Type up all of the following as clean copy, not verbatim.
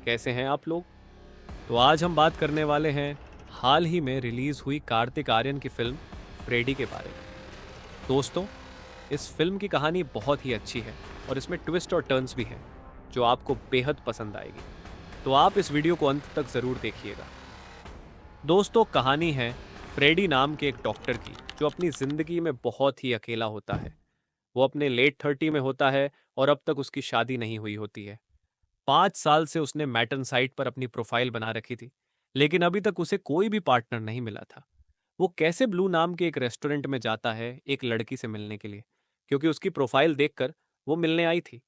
कैसे हैं आप लोग? तो आज हम बात करने वाले हैं हाल ही में रिलीज हुई कार्तिक आर्यन की फिल्म फ्रेडी के बारे में। दोस्तों, इस फिल्म की कहानी बहुत ही अच्छी है और इसमें ट्विस्ट और टर्न्स भी हैं जो आपको बेहद पसंद आएगी। तो आप इस वीडियो को अंत तक जरूर देखिएगा। दोस्तों, कहानी है फ्रेडी नाम के एक डॉक्टर की जो अपनी जिंदगी में बहुत ही अकेला होता है। वो अपने लेट 30 में होता है और अब तक उसकी शादी नहीं हुई होती है। 5 साल से उसने मैटन साइट पर अपनी प्रोफाइल बना रखी थी, लेकिन अभी तक उसे कोई भी पार्टनर नहीं मिला था। वो कैसे ब्लू नाम के एक रेस्टोरेंट में जाता है एक लड़की से मिलने के लिए, क्योंकि उसकी प्रोफाइल देखकर वो मिलने आई थी।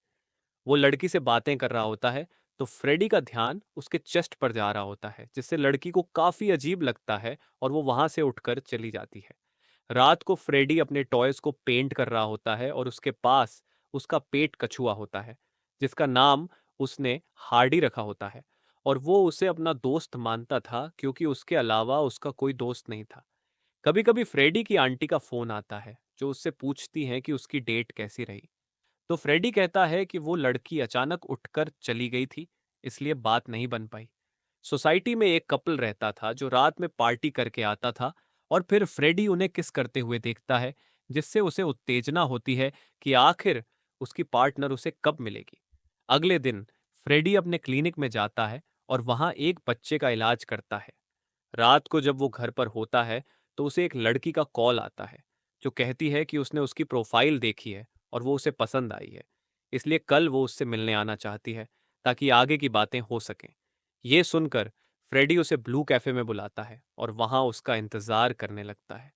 वो लड़की से बातें कर रहा होता है, तो फ्रेडी का ध्यान उसके चेस्ट पर जा रहा होता है, जिससे लड़की को काफी अजीब लगता है और वो वहां से उठकर चली जाती है। रात को फ्रेडी अपने टॉयज को पेंट कर रहा होता है और उसके पास उसका पेट कछुआ होता है, जिसका नाम उसने हार्डी रखा होता है। और वो उसे अपना दोस्त मानता था क्योंकि उसके अलावा उसका कोई दोस्त नहीं था। कभी कभी फ्रेडी की आंटी का फोन आता है जो उससे पूछती हैं कि उसकी डेट कैसी रही। तो फ्रेडी कहता है कि वो लड़की अचानक उठकर चली गई थी, इसलिए बात नहीं बन पाई। सोसाइटी में एक कपल रहता था जो रात में पार्टी करके आता था और फिर फ्रेडी उन्हें किस करते हुए देखता है, जिससे उसे उत्तेजना होती है कि आखिर उसकी पार्टनर उसे कब मिलेगी। अगले दिन फ्रेडी अपने क्लिनिक में जाता है और वहां एक बच्चे का इलाज करता है। रात को जब वो घर पर होता है तो उसे एक लड़की का कॉल आता है जो कहती है कि उसने उसकी प्रोफाइल देखी है और वो उसे पसंद आई है, इसलिए कल वो उससे मिलने आना चाहती है ताकि आगे की बातें हो सकें। ये सुनकर फ्रेडी उसे ब्लू कैफे में बुलाता है और वहां उसका इंतजार करने लगता है।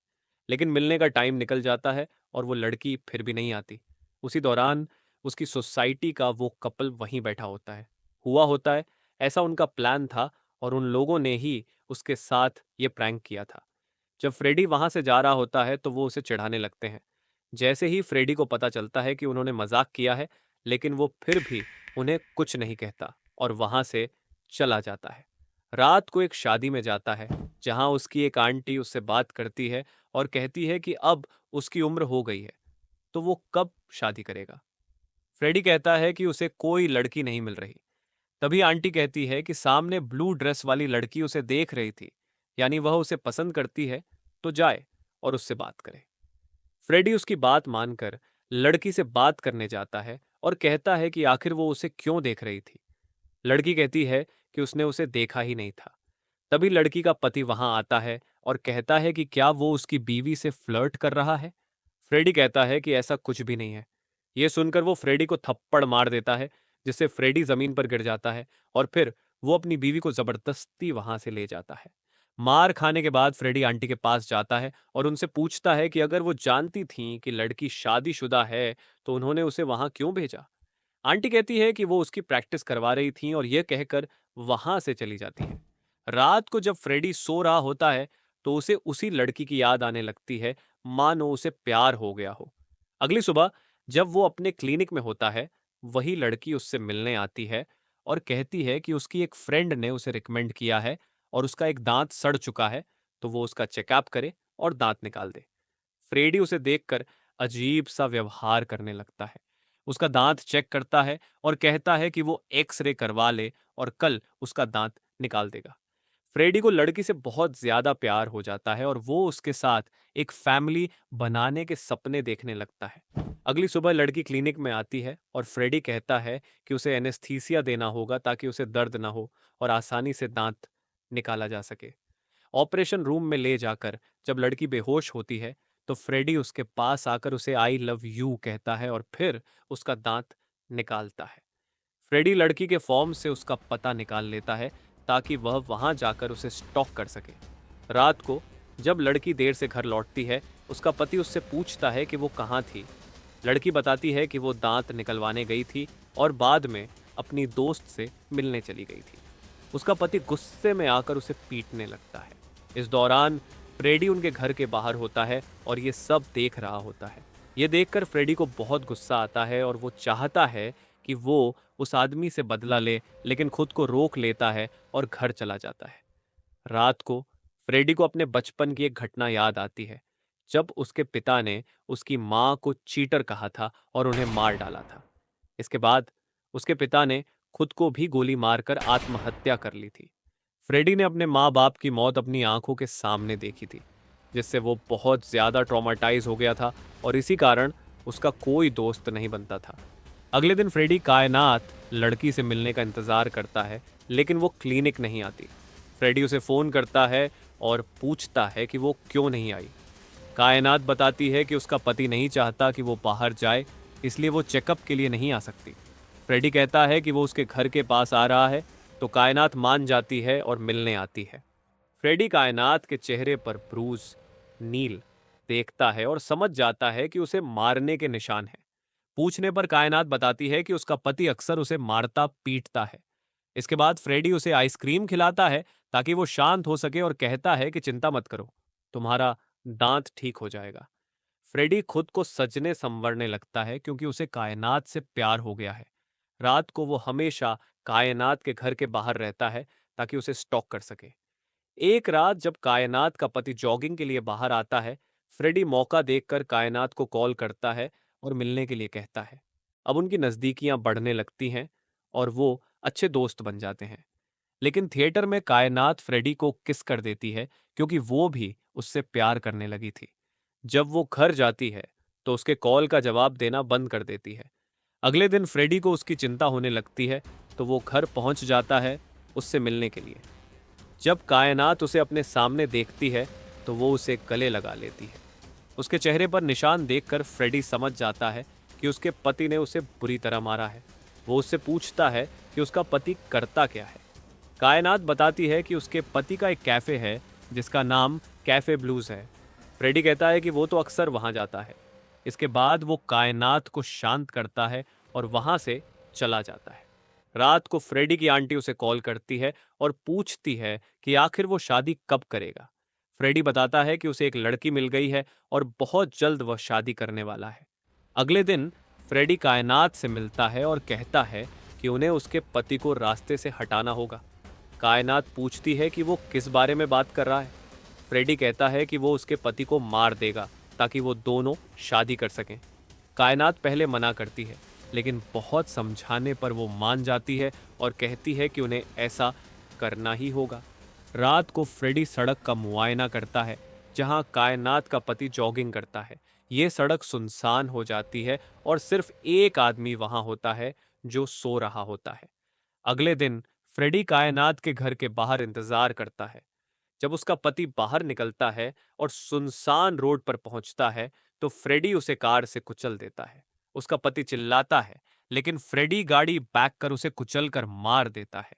लेकिन मिलने का टाइम निकल जाता है और वो लड़की फिर भी नहीं आती। उसी दौरान उसकी सोसाइटी का वो कपल वहीं बैठा होता है। हुआ होता है ऐसा उनका प्लान था और उन लोगों ने ही उसके साथ ये प्रैंक किया था। जब फ्रेडी वहां से जा रहा होता है तो वो उसे चिढ़ाने लगते हैं। जैसे ही फ्रेडी को पता चलता है कि उन्होंने मजाक किया है, लेकिन वो फिर भी उन्हें कुछ नहीं कहता और वहां से चला जाता है। रात को एक शादी में जाता है जहां उसकी एक आंटी उससे बात करती है और कहती है कि अब उसकी उम्र हो गई है, तो वो कब शादी करेगा। फ्रेडी कहता है कि उसे कोई लड़की नहीं मिल रही। तभी आंटी कहती है कि सामने ब्लू ड्रेस वाली लड़की उसे देख रही थी, यानी वह उसे पसंद करती है, तो जाए और उससे बात करे। फ्रेडी उसकी बात मानकर लड़की से बात करने जाता है और कहता है कि आखिर वो उसे क्यों देख रही थी। लड़की कहती है कि उसने उसे देखा ही नहीं था। तभी लड़की का पति वहां आता है और कहता है कि क्या वो उसकी बीवी से फ्लर्ट कर रहा है। फ्रेडी कहता है कि ऐसा कुछ भी नहीं है। ये सुनकर वो फ्रेडी को थप्पड़ मार देता है, जिससे फ्रेडी जमीन पर गिर जाता है और फिर वो अपनी बीवी को जबरदस्ती वहां से ले जाता है। मार खाने के बाद फ्रेडी आंटी के पास जाता है और उनसे पूछता है कि अगर वो जानती थीं कि लड़की शादीशुदा है तो उन्होंने उसे वहां क्यों भेजा। आंटी कहती है कि वो उसकी प्रैक्टिस करवा रही थीं और यह कहकर वहां से चली जाती है। रात को जब फ्रेडी सो रहा होता है तो उसे उसी लड़की की याद आने लगती है, मानो उसे प्यार हो गया हो। अगली सुबह जब वो अपने क्लिनिक में होता है, वही लड़की उससे मिलने आती है और कहती है कि उसकी एक फ्रेंड ने उसे रिकमेंड किया है और उसका एक दांत सड़ चुका है, तो वो उसका चेकअप करे और दांत निकाल दे। फ्रेडी उसे देखकर अजीब सा व्यवहार करने लगता है। उसका दांत चेक करता है और कहता है कि वो एक्स-रे करवा ले और कल उसका दांत निकाल देगा। फ्रेडी को लड़की से बहुत ज्यादा प्यार हो जाता है और वो उसके साथ एक फैमिली बनाने के सपने देखने लगता है। अगली सुबह लड़की क्लिनिक में आती है और फ्रेडी कहता है कि उसे एनेस्थीसिया देना होगा ताकि उसे दर्द ना हो और आसानी से दांत निकाला जा सके। ऑपरेशन रूम में ले जाकर जब लड़की बेहोश होती है तो फ्रेडी उसके पास आकर उसे आई लव यू कहता है और फिर उसका दांत निकालता है। फ्रेडी लड़की के फॉर्म से उसका पता निकाल लेता है ताकि वह वहां जाकर उसे स्टॉक कर सके। रात को जब लड़की देर से घर लौटती है, उसका पति उससे पूछता है कि वो कहाँ थी। लड़की बताती है कि वो दांत निकलवाने गई थी और बाद में अपनी दोस्त से मिलने चली गई थी। उसका पति गुस्से में आकर उसे पीटने लगता है। इस दौरान फ्रेडी उनके घर के बाहर होता है और ये सब देख रहा होता है। ये देखकर फ्रेडी को बहुत गुस्सा आता है और वो चाहता है कि वो उस आदमी से बदला ले, लेकिन खुद को रोक लेता है और घर चला जाता है। रात को फ्रेडी को अपने बचपन की एक घटना याद आती है, जब उसके पिता ने उसकी मां को चीटर कहा था और उन्हें मार डाला था। इसके बाद उसके पिता ने खुद को भी गोली मारकर आत्महत्या कर ली थी। फ्रेडी ने अपने माँ बाप की मौत अपनी आंखों के सामने देखी थी, जिससे वो बहुत ज्यादा ट्रॉमाटाइज हो गया था और इसी कारण उसका कोई दोस्त नहीं बनता था। अगले दिन फ्रेडी कायनात लड़की से मिलने का इंतजार करता है, लेकिन वो क्लिनिक नहीं आती। फ्रेडी उसे फोन करता है और पूछता है कि वो क्यों नहीं आई। कायनात बताती है कि उसका पति नहीं चाहता कि वो बाहर जाए, इसलिए वो चेकअप के लिए नहीं आ सकती। फ्रेडी कहता है कि वो उसके घर के पास आ रहा है, तो कायनात मान जाती है और मिलने आती है। फ्रेडी कायनात के चेहरे पर ब्रूज, नील देखता है और समझ जाता है कि उसे मारने के निशान हैं। पूछने पर कायनात बताती है कि उसका पति अक्सर उसे मारता पीटता है। इसके बाद फ्रेडी उसे आइसक्रीम खिलाता है ताकि वो शांत हो सके और कहता है कि चिंता मत करो, तुम्हारा दांत ठीक हो जाएगा। फ्रेडी खुद को सजने संवरने लगता है क्योंकि उसे कायनात से प्यार हो गया है। रात को वो हमेशा कायनात के घर के बाहर रहता है ताकि उसे स्टॉक कर सके। एक रात जब कायनात का पति जॉगिंग के लिए बाहर आता है, फ्रेडी मौका देखकर कायनात को कॉल करता है और मिलने के लिए कहता है। अब उनकी नज़दीकियां बढ़ने लगती हैं और वो अच्छे दोस्त बन जाते हैं। लेकिन थिएटर में कायनात फ्रेडी को किस कर देती है क्योंकि वो भी उससे प्यार करने लगी थी। जब वो घर जाती है तो उसके कॉल का जवाब देना बंद कर देती है। अगले दिन फ्रेडी को उसकी चिंता होने लगती है, तो वो घर पहुंच जाता है उससे मिलने के लिए। जब कायनात उसे अपने सामने देखती है तो वो उसे गले लगा लेती है। उसके चेहरे पर निशान देखकर फ्रेडी समझ जाता है कि उसके पति ने उसे बुरी तरह मारा है। वो उससे पूछता है कि उसका पति करता क्या है। कायनात बताती है कि उसके पति का एक कैफ़े है जिसका नाम कैफ़े ब्लूज़ है। फ्रेडी कहता है कि वो तो अक्सर वहाँ जाता है। इसके बाद वो कायनात को शांत करता है और वहाँ से चला जाता है। रात को फ्रेडी की आंटी उसे कॉल करती है और पूछती है कि आखिर वो शादी कब करेगा। फ्रेडी बताता है कि उसे एक लड़की मिल गई है और बहुत जल्द वह शादी करने वाला है। अगले दिन फ्रेडी कायनात से मिलता है और कहता है कि उन्हें उसके पति को रास्ते से हटाना होगा। कायनात पूछती है कि वो किस बारे में बात कर रहा है। फ्रेडी कहता है कि वो उसके पति को मार देगा ताकि वो दोनों शादी कर सकें। कायनात पहले मना करती है, लेकिन बहुत समझाने पर वो मान जाती है और कहती है कि उन्हें ऐसा करना ही होगा। रात को फ्रेडी सड़क का मुआयना करता है जहां कायनात का पति जॉगिंग करता है। ये सड़क सुनसान हो जाती है और सिर्फ एक आदमी वहां होता है जो सो रहा होता है। अगले दिन फ्रेडी कायनात के घर के बाहर इंतजार करता है। जब उसका पति बाहर निकलता है और सुनसान रोड पर पहुंचता है, तो फ्रेडी उसे कार से कुचल देता है। उसका पति चिल्लाता है, लेकिन फ्रेडी गाड़ी बैक कर उसे कुचल कर मार देता है।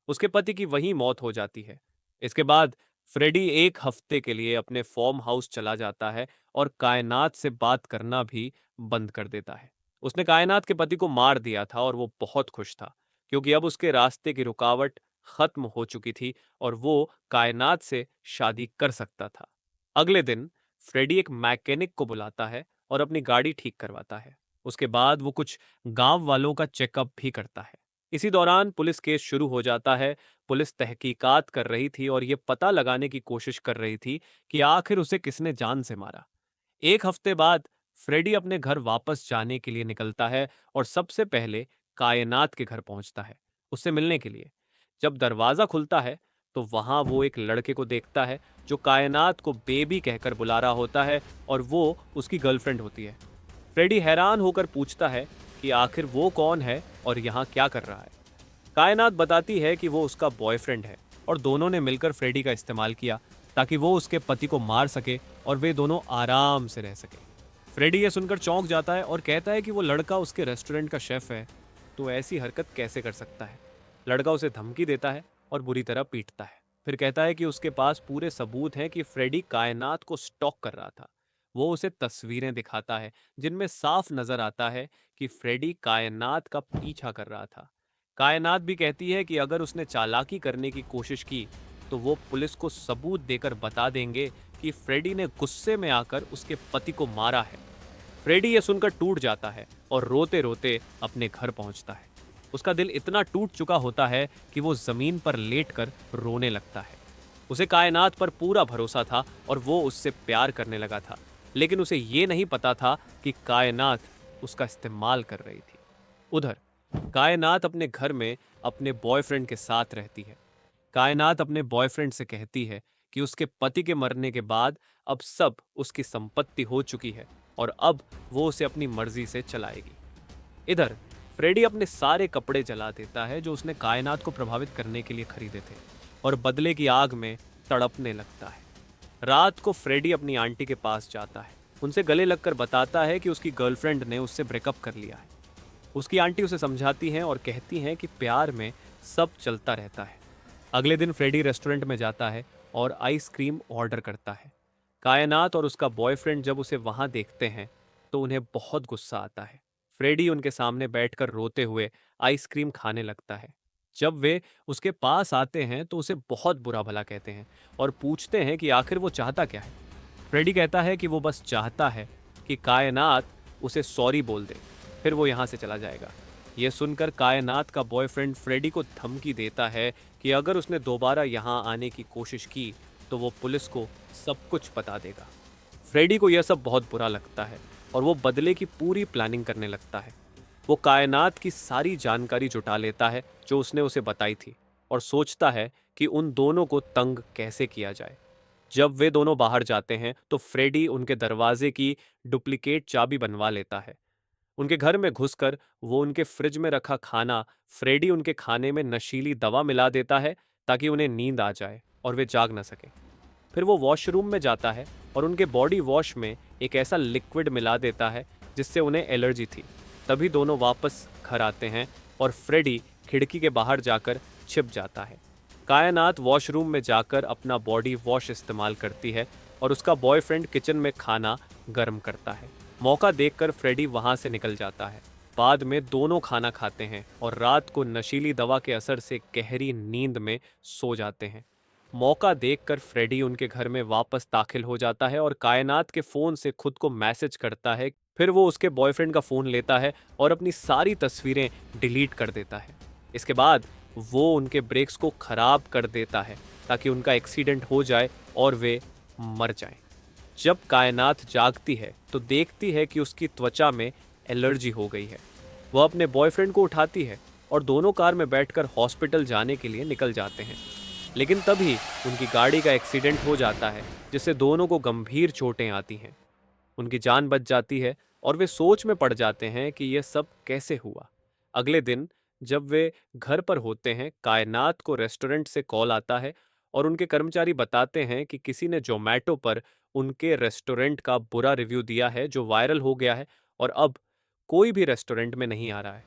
उसके पति की वहीं मौत हो जाती है। इसके बाद फ्रेडी एक हफ्ते के लिए अपने फॉर्म हाउस चला जाता है और कायनात से बात करना भी बंद कर देता है। उसने कायनात के पति को मार दिया था और वो बहुत खुश था क्योंकि अब उसके रास्ते की रुकावट खत्म हो चुकी थी और वो कायनात से शादी कर सकता था। अगले दिन फ्रेडी एक मैकेनिक को बुलाता है और अपनी गाड़ी ठीक करवाता है। उसके बाद वो कुछ गांव वालों का चेकअप भी करता है। इसी दौरान पुलिस केस शुरू हो जाता है। पुलिस तहकीकात कर रही थी और ये पता लगाने की कोशिश कर रही थी कि आखिर उसे किसने जान से मारा। एक हफ्ते बाद फ्रेडी अपने घर वापस जाने के लिए निकलता है और सबसे पहले कायनात के घर पहुंचता है उससे मिलने के लिए। जब दरवाजा खुलता है तो वहां वो एक लड़के को देखता है जो कायनात को बेबी कहकर बुला रहा होता है और वो उसकी गर्लफ्रेंड होती है। फ्रेडी हैरान होकर पूछता है कि आखिर वो कौन है और यहाँ क्या कर रहा है। कायनात बताती है कि वो उसका बॉयफ्रेंड है और दोनों ने मिलकर फ्रेडी का इस्तेमाल किया ताकि वो उसके पति को मार सके और वे दोनों आराम से रह सके। फ्रेडी ये सुनकर चौंक जाता है और कहता है कि वो लड़का उसके रेस्टोरेंट का शेफ है, तो ऐसी हरकत कैसे कर सकता है। लड़का उसे धमकी देता है और बुरी तरह पीटता है। फिर कहता है कि उसके पास पूरे सबूत हैं कि फ्रेडी कायनात को स्टॉक कर रहा था। वो उसे तस्वीरें दिखाता है जिनमें साफ नजर आता है कि फ्रेडी कायनात का पीछा कर रहा था। कायनात भी कहती है कि अगर उसने चालाकी करने की कोशिश की तो वो पुलिस को सबूत देकर बता देंगे कि फ्रेडी ने गुस्से में आकर उसके पति को मारा है। फ्रेडी ये सुनकर टूट जाता है और रोते रोते अपने घर पहुंचता है। उसका दिल इतना टूट चुका होता है कि वो जमीन पर लेटकर रोने लगता है। उसे कायनात पर पूरा भरोसा था और वो उससे प्यार करने लगा था, लेकिन उसे ये नहीं पता था कि कायनात उसका इस्तेमाल कर रही थी। उधर कायनात अपने घर में अपने बॉयफ्रेंड के साथ रहती है। कायनात अपने बॉयफ्रेंड से कहती है कि उसके पति के मरने के बाद अब सब उसकी संपत्ति हो चुकी है और अब वो उसे अपनी मर्जी से चलाएगी। इधर फ्रेडी अपने सारे कपड़े जला देता है जो उसने कायनात को प्रभावित करने के लिए खरीदे थे और बदले की आग में तड़पने लगता है। रात को फ्रेडी अपनी आंटी के पास जाता है। उनसे गले लगकर बताता है कि उसकी गर्लफ्रेंड ने उससे ब्रेकअप कर लिया है। उसकी आंटी उसे समझाती हैं और कहती हैं कि प्यार में सब चलता रहता है। अगले दिन फ्रेडी रेस्टोरेंट में जाता है और आइसक्रीम ऑर्डर करता है। कायनात और उसका बॉयफ्रेंड जब उसे वहां देखते हैं तो उन्हें बहुत गुस्सा आता है। फ्रेडी उनके सामने बैठकर रोते हुए आइसक्रीम खाने लगता है। जब वे उसके पास आते हैं तो उसे बहुत बुरा भला कहते हैं और पूछते हैं कि आखिर वो चाहता क्या है। फ्रेडी कहता है कि वो बस चाहता है कि कायनात उसे सॉरी बोल दे, फिर वो यहाँ से चला जाएगा। ये सुनकर कायनात का बॉयफ्रेंड फ्रेडी को धमकी देता है कि अगर उसने दोबारा यहाँ आने की कोशिश की तो वो पुलिस को सब कुछ बता देगा। फ्रेडी को यह सब बहुत बुरा लगता है और वो बदले की पूरी प्लानिंग करने लगता है। वो कायनात की सारी जानकारी जुटा लेता है जो उसने उसे बताई थी और सोचता है कि उन दोनों को तंग कैसे किया जाए। जब वे दोनों बाहर जाते हैं तो फ्रेडी उनके दरवाजे की डुप्लीकेट चाबी बनवा लेता है। उनके घर में घुसकर वो उनके फ्रिज में रखा खाना फ्रेडी उनके खाने में नशीली दवा मिला देता है ताकि उन्हें नींद आ जाए और वे जाग न सकें। फिर वो वॉशरूम में जाता है और उनके बॉडी वॉश में एक ऐसा लिक्विड मिला देता है जिससे उन्हें एलर्जी थी। तभी दोनों वापस घर आते हैं और फ्रेडी खिड़की के बाहर जाकर छिप जाता है। कायनात वॉशरूम में जाकर अपना बॉडी वॉश इस्तेमाल करती है और उसका बॉयफ्रेंड किचन में खाना गर्म करता है। मौका देखकर फ्रेडी वहां से निकल जाता है। बाद में दोनों खाना खाते हैं और रात को नशीली दवा के असर से गहरी नींद में सो जाते हैं। मौका देखकर फ्रेडी उनके घर में वापस दाखिल हो जाता है और कायनात के फोन से खुद को मैसेज करता है। फिर वो उसके बॉयफ्रेंड का फोन लेता है और अपनी सारी तस्वीरें डिलीट कर देता है। इसके बाद वो उनके ब्रेक्स को खराब कर देता है ताकि उनका एक्सीडेंट हो जाए और वे मर जाएं। जब कायनात जागती है तो देखती है कि उसकी त्वचा में एलर्जी हो गई है। वह अपने बॉयफ्रेंड को उठाती है और दोनों कार में बैठकर हॉस्पिटल जाने के लिए निकल जाते हैं। लेकिन तभी उनकी गाड़ी का एक्सीडेंट हो जाता है जिससे दोनों को गंभीर चोटें आती हैं। उनकी जान बच जाती है और वे सोच में पड़ जाते हैं कि यह सब कैसे हुआ। अगले दिन जब वे घर पर होते हैं कायनात को रेस्टोरेंट से कॉल आता है और उनके कर्मचारी बताते हैं कि किसी ने जोमेटो पर उनके रेस्टोरेंट का बुरा रिव्यू दिया है जो वायरल हो गया है और अब कोई भी रेस्टोरेंट में नहीं आ रहा है।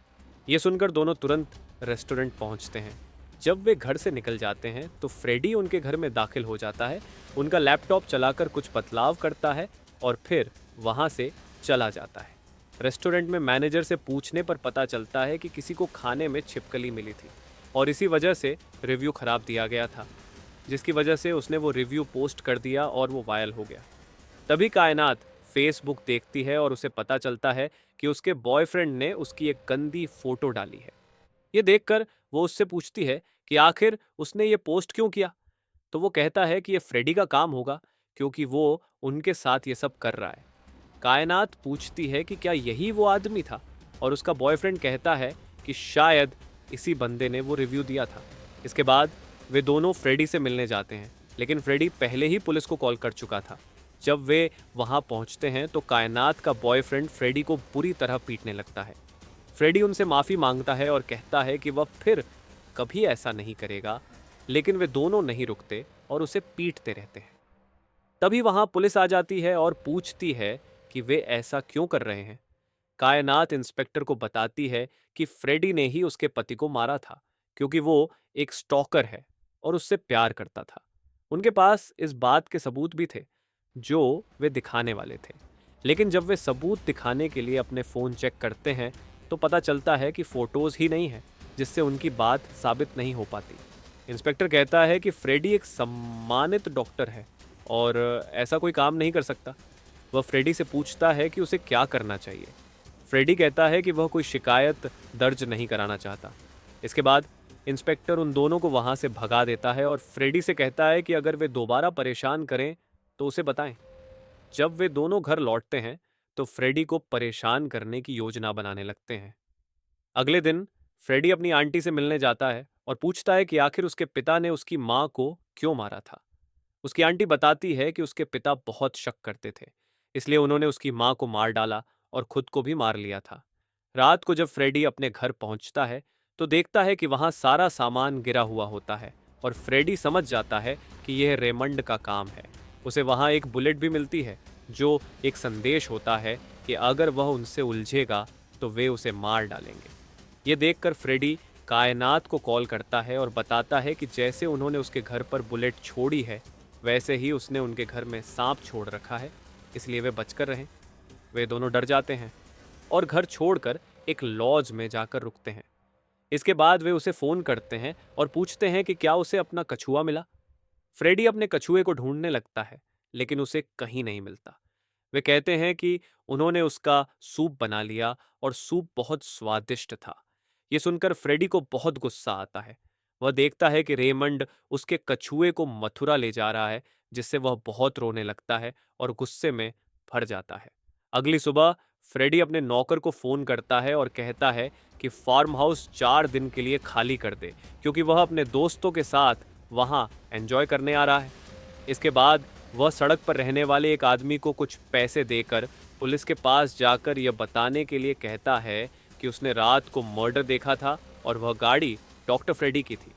ये सुनकर दोनों तुरंत रेस्टोरेंट पहुंचते हैं। जब वे घर से निकल जाते हैं तो फ्रेडी उनके घर में दाखिल हो जाता है, उनका लैपटॉप चलाकर कुछ बदलाव करता है और फिर वहां से चला जाता है। रेस्टोरेंट में मैनेजर से पूछने पर पता चलता है कि किसी को खाने में छिपकली मिली थी और इसी वजह से रिव्यू खराब दिया गया था, जिसकी वजह से उसने वो रिव्यू पोस्ट कर दिया और वो वायरल हो गया। तभी कायनात फेसबुक देखती है और उसे पता चलता है कि उसके बॉयफ्रेंड ने उसकी एक गंदी फोटो डाली है। ये देखकर वो उससे पूछती है कि आखिर उसने ये पोस्ट क्यों किया। तो वो कहता है कि ये फ्रेडी का काम होगा क्योंकि वो उनके साथ ये सब कर रहा है। कायनात पूछती है कि क्या यही वो आदमी था और उसका बॉयफ्रेंड कहता है कि शायद इसी बंदे ने वो रिव्यू दिया था। इसके बाद वे दोनों फ्रेडी से मिलने जाते हैं लेकिन फ्रेडी पहले ही पुलिस को कॉल कर चुका था। जब वे वहां पहुंचते हैं तो कायनात का बॉयफ्रेंड फ्रेडी को बुरी तरह पीटने लगता है। फ्रेडी उनसे माफ़ी मांगता है और कहता है कि वह फिर कभी ऐसा नहीं करेगा, लेकिन वे दोनों नहीं रुकते और उसे पीटते रहते हैं। तभी वहां पुलिस आ जाती है और पूछती है कि वे ऐसा क्यों कर रहे हैं। कायनात इंस्पेक्टर को बताती है कि फ्रेडी ने ही उसके पति को मारा था क्योंकि वो एक स्टॉकर है और उससे प्यार करता था। उनके पास इस बात के सबूत भी थे जो वे दिखाने वाले थे, लेकिन जब वे सबूत दिखाने के लिए अपने फ़ोन चेक करते हैं तो पता चलता है कि फ़ोटोज़ ही नहीं है, जिससे उनकी बात साबित नहीं हो पाती। इंस्पेक्टर कहता है कि फ्रेडी एक सम्मानित डॉक्टर है और ऐसा कोई काम नहीं कर सकता। वह फ्रेडी से पूछता है कि उसे क्या करना चाहिए। फ्रेडी कहता है कि वह कोई शिकायत दर्ज नहीं कराना चाहता। इसके बाद इंस्पेक्टर उन दोनों को वहां से भगा देता है और फ्रेडी से कहता है कि अगर वे दोबारा परेशान करें तो उसे बताएं। जब वे दोनों घर लौटते हैं तो फ्रेडी को परेशान करने की योजना बनाने लगते हैं। अगले दिन फ्रेडी अपनी आंटी से मिलने जाता है और पूछता है कि आखिर उसके पिता ने उसकी माँ को क्यों मारा था। उसकी आंटी बताती है कि उसके पिता बहुत शक करते थे, इसलिए उन्होंने उसकी माँ को मार डाला और खुद को भी मार लिया था। रात को जब फ्रेडी अपने घर पहुंचता है तो देखता है कि वहां सारा सामान गिरा हुआ होता है और फ्रेडी समझ जाता है कि यह रेमंड का काम है। उसे वहां एक बुलेट भी मिलती है जो एक संदेश होता है कि अगर वह उनसे उलझेगा तो वे उसे मार डालेंगे। ये देखकर फ्रेडी कायनात को कॉल करता है और बताता है कि जैसे उन्होंने उसके घर पर बुलेट छोड़ी है वैसे ही उसने उनके घर में सांप छोड़ रखा है, इसलिए वे बचकर रहें। वे दोनों डर जाते हैं और घर छोड़कर एक लॉज में जाकर रुकते हैं। इसके बाद वे उसे फोन करते हैं और पूछते हैं कि क्या उसे अपना कछुआ मिला। फ्रेडी अपने कछुए को ढूंढने लगता है लेकिन उसे कहीं नहीं मिलता। वे कहते हैं कि उन्होंने उसका सूप बना लिया और सूप बहुत स्वादिष्ट था। ये सुनकर फ्रेडी को बहुत गुस्सा आता है। वह देखता है कि रेमंड उसके कछुए को मथुरा ले जा रहा है, जिससे वह बहुत रोने लगता है और गुस्से में भर जाता है। अगली सुबह फ्रेडी अपने नौकर को फोन करता है और कहता है कि फार्म हाउस 4 दिन के लिए खाली कर दे, क्योंकि वह अपने दोस्तों के साथ वहां एंजॉय करने आ रहा है। इसके बाद वह सड़क पर रहने वाले एक आदमी को कुछ पैसे देकर पुलिस के पास जाकर यह बताने के लिए कहता है कि उसने रात को मर्डर देखा था और वह गाड़ी डॉक्टर फ्रेडी की थी।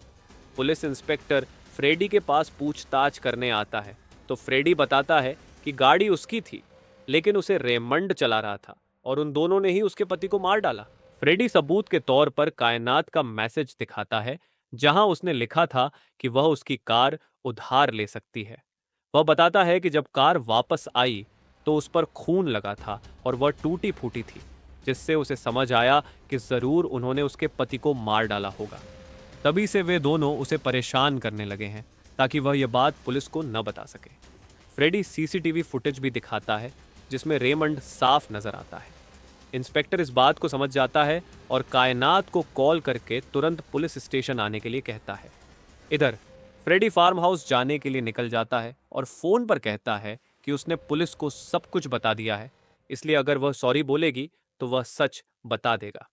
पुलिस इंस्पेक्टर फ्रेडी के पास पूछताछ करने आता है तो फ्रेडी बताता है कि गाड़ी उसकी थी, लेकिन उसे रेमंड चला रहा था और उन दोनों ने ही उसके पति को मार डाला। फ्रेडी सबूत के तौर पर कायनात का मैसेज दिखाता है जहां उसने लिखा था कि वह उसकी कार उधार ले सकती है। वह बताता है कि जब कार वापस आई तो उस पर खून लगा था और वह टूटी फूटी थी, जिससे उसे समझ आया कि जरूर उन्होंने उसके पति को मार डाला होगा। तभी से वे दोनों उसे परेशान करने लगे हैं ताकि वह यह बात पुलिस को न बता सके। फ्रेडी सीसीटीवी फुटेज भी दिखाता है जिसमें रेमंड साफ नजर आता है। इंस्पेक्टर इस बात को समझ जाता है और कायनात को कॉल करके तुरंत पुलिस स्टेशन आने के लिए कहता है। इधर फ्रेडी फार्म हाउस जाने के लिए निकल जाता है और फोन पर कहता है कि उसने पुलिस को सब कुछ बता दिया है, इसलिए अगर वह सॉरी बोलेगी तो वह सच बता देगा।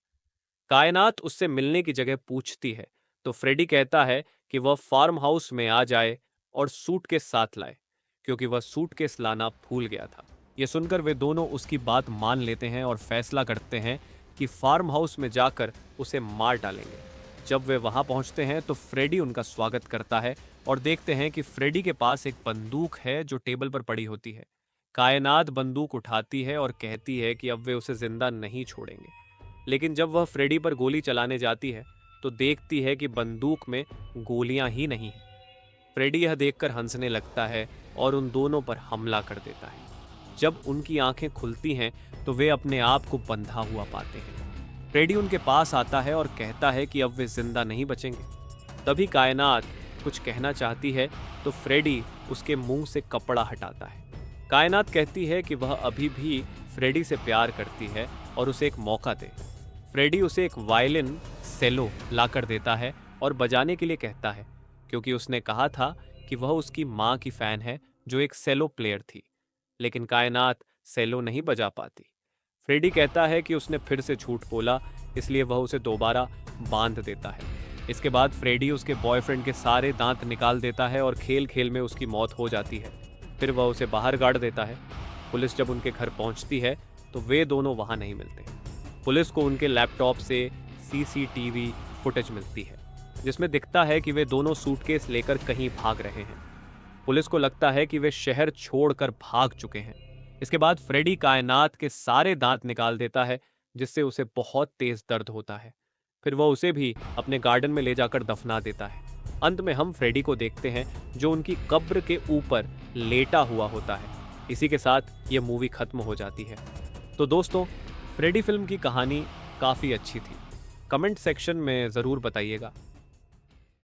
कायनात उससे मिलने की जगह पूछती है तो फ्रेडी कहता है कि वह फार्म हाउस में आ जाए और सूटकेस साथ लाए, क्योंकि वह सूटकेस लाना भूल गया था। यह सुनकर वे दोनों उसकी बात मान लेते हैं और फैसला करते हैं कि फार्म हाउस में जाकर उसे मार डालेंगे। जब वे वहां पहुंचते हैं तो फ्रेडी उनका स्वागत करता है और देखते हैं कि फ्रेडी के पास एक बंदूक है जो टेबल पर पड़ी होती है। कायनात बंदूक उठाती है और कहती है कि अब वे उसे जिंदा नहीं छोड़ेंगे, लेकिन जब वह फ्रेडी पर गोली चलाने जाती है तो देखती है कि बंदूक में गोलियां ही नहीं हैं। फ्रेडी यह देखकर हंसने लगता है और उन दोनों पर हमला कर देता है। जब उनकी आंखें खुलती हैं तो वे अपने आप को बंधा हुआ पाते हैं। फ्रेडी उनके पास आता है और कहता है कि अब वे जिंदा नहीं बचेंगे। तभी कायनात कुछ कहना चाहती है तो फ्रेडी उसके मुंह से कपड़ा हटाता है। कायनात कहती है कि वह अभी भी फ्रेडी से प्यार करती है और उसे एक मौका दे। फ्रेडी उसे एक वायलिन सेलो लाकर देता है और बजाने के लिए कहता है, क्योंकि उसने कहा था कि वह उसकी माँ की फैन है जो एक सेलो प्लेयर थी, लेकिन कायनात सेलो नहीं बजा पाती। फ्रेडी कहता है कि उसने फिर से झूठ बोला, इसलिए वह उसे दोबारा बांध देता है। इसके बाद फ्रेडी उसके बॉयफ्रेंड के सारे दांत निकाल देता है और खेल खेल में उसकी मौत हो जाती है। फिर वह उसे बाहर गाड़ देता है। पुलिस जब उनके घर पहुंचती है तो वे दोनों वहां नहीं मिलते। पुलिस को उनके लैपटॉप से सीसीटीवी फुटेज मिलती है जिसमें दिखता है कि वे दोनों सूटकेस लेकर कहीं भाग रहे हैं। पुलिस को लगता है कि वे शहर छोड़कर भाग चुके हैं। इसके बाद फ्रेडी कायनात के सारे दांत निकाल देता है, जिससे उसे बहुत तेज दर्द होता है। फिर वह उसे भी अपने गार्डन में ले जाकर दफना देता है। अंत में हम फ्रेडी को देखते हैं जो उनकी कब्र के ऊपर लेटा हुआ होता है। इसी के साथ ये मूवी खत्म हो जाती है। तो दोस्तों, फ्रेडी फिल्म की कहानी काफ़ी अच्छी थी। कमेंट सेक्शन में ज़रूर बताइएगा